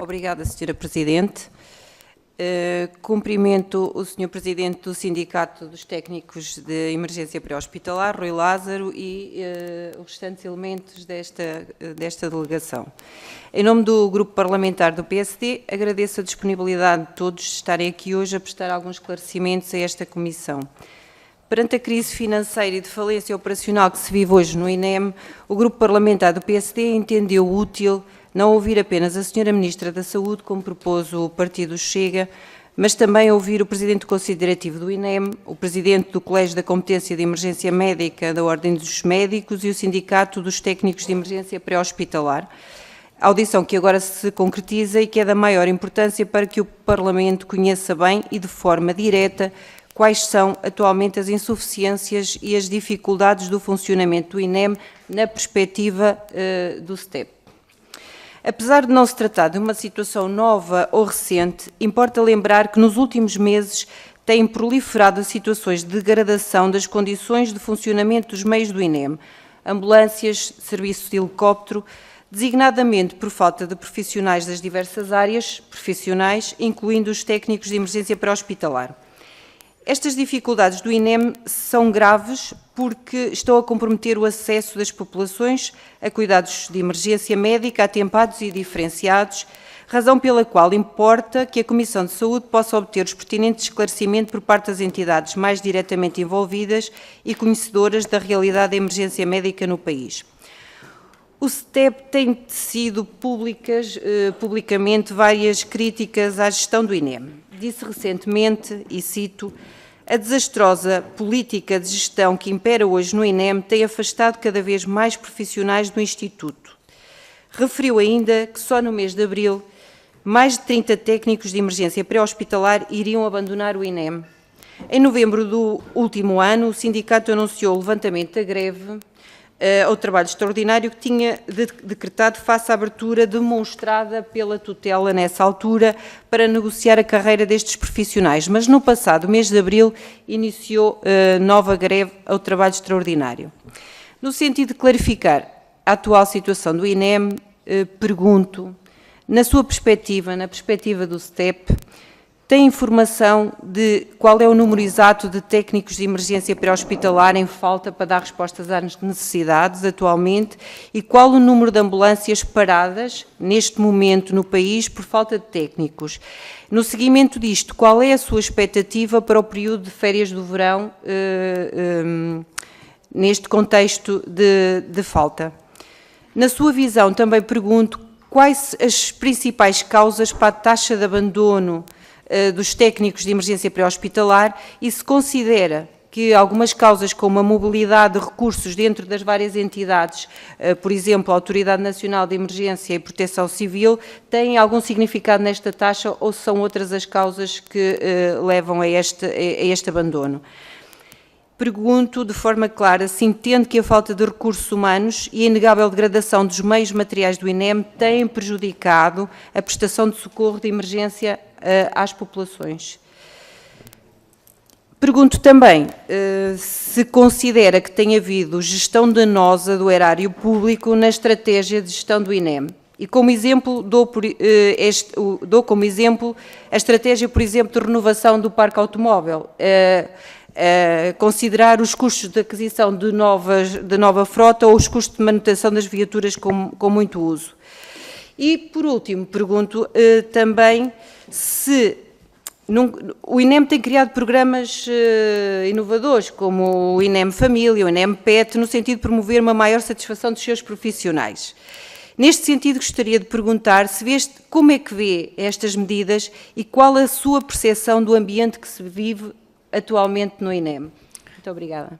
Obrigada, Sra. Presidente. Cumprimento o Sr. Presidente do Sindicato dos Técnicos de Emergência Pré-Hospitalar, Rui Lázaro, e os restantes elementos desta delegação. Em nome do Grupo Parlamentar do PSD, agradeço a disponibilidade de todos de estarem aqui hoje a prestar alguns esclarecimentos a esta Comissão. Perante a crise financeira e de falência operacional que se vive hoje no INEM, o Grupo Parlamentar do PSD entendeu útil não ouvir apenas a Sra. Ministra da Saúde, como propôs o Partido Chega, mas também ouvir o Presidente do Conselho Diretivo do INEM, o Presidente do Colégio da Competência de Emergência Médica da Ordem dos Médicos e o Sindicato dos Técnicos de Emergência Pré-Hospitalar. Audição que agora se concretiza e que é da maior importância para que o Parlamento conheça bem e de forma direta quais são atualmente as insuficiências e as dificuldades do funcionamento do INEM na perspectiva do STEP. Apesar de não se tratar de uma situação nova ou recente, importa lembrar que nos últimos meses têm proliferado situações de degradação das condições de funcionamento dos meios do INEM, ambulâncias, serviço de helicóptero, designadamente por falta de profissionais das diversas áreas profissionais, incluindo os técnicos de emergência pré-hospitalar. Estas dificuldades do INEM são graves porque estão a comprometer o acesso das populações a cuidados de emergência médica atempados e diferenciados, razão pela qual importa que a Comissão de Saúde possa obter os pertinentes esclarecimentos por parte das entidades mais diretamente envolvidas e conhecedoras da realidade da emergência médica no país. O STEP tem tecido publicamente várias críticas à gestão do INEM. Disse recentemente, e cito, a desastrosa política de gestão que impera hoje no INEM tem afastado cada vez mais profissionais do Instituto. Referiu ainda que só no mês de abril mais de 30 técnicos de emergência pré-hospitalar iriam abandonar o INEM. Em novembro do último ano, o sindicato anunciou o levantamento da greve ao trabalho extraordinário que tinha decretado face à abertura demonstrada pela tutela nessa altura para negociar a carreira destes profissionais, mas no passado mês de abril iniciou nova greve ao trabalho extraordinário. No sentido de clarificar a atual situação do INEM, pergunto, na sua perspectiva, na perspectiva do STEP, tem informação de qual é o número exato de técnicos de emergência pré-hospitalar em falta para dar respostas às necessidades atualmente e qual o número de ambulâncias paradas neste momento no país por falta de técnicos? No seguimento disto, qual é a sua expectativa para o período de férias do verão neste contexto de falta? Na sua visão, também pergunto quais as principais causas para a taxa de abandono dos técnicos de emergência pré-hospitalar e se considera que algumas causas como a mobilidade de recursos dentro das várias entidades, por exemplo, a Autoridade Nacional de Emergência e Proteção Civil, têm algum significado nesta taxa ou são outras as causas que levam a este abandono? Pergunto de forma clara se entende que a falta de recursos humanos e a inegável degradação dos meios materiais do INEM têm prejudicado a prestação de socorro de emergência às populações. Pergunto também se considera que tem havido gestão danosa do erário público na estratégia de gestão do INEM. E como exemplo, dou como exemplo a estratégia, por exemplo, de renovação do parque automóvel, considerar os custos de aquisição de nova frota ou os custos de manutenção das viaturas com muito uso. E, por último, pergunto também se o INEM tem criado programas inovadores, como o INEM Família, o INEM PET, no sentido de promover uma maior satisfação dos seus profissionais. Neste sentido, gostaria de perguntar como é que vê estas medidas e qual a sua percepção do ambiente que se vive atualmente no INEM. Muito obrigada.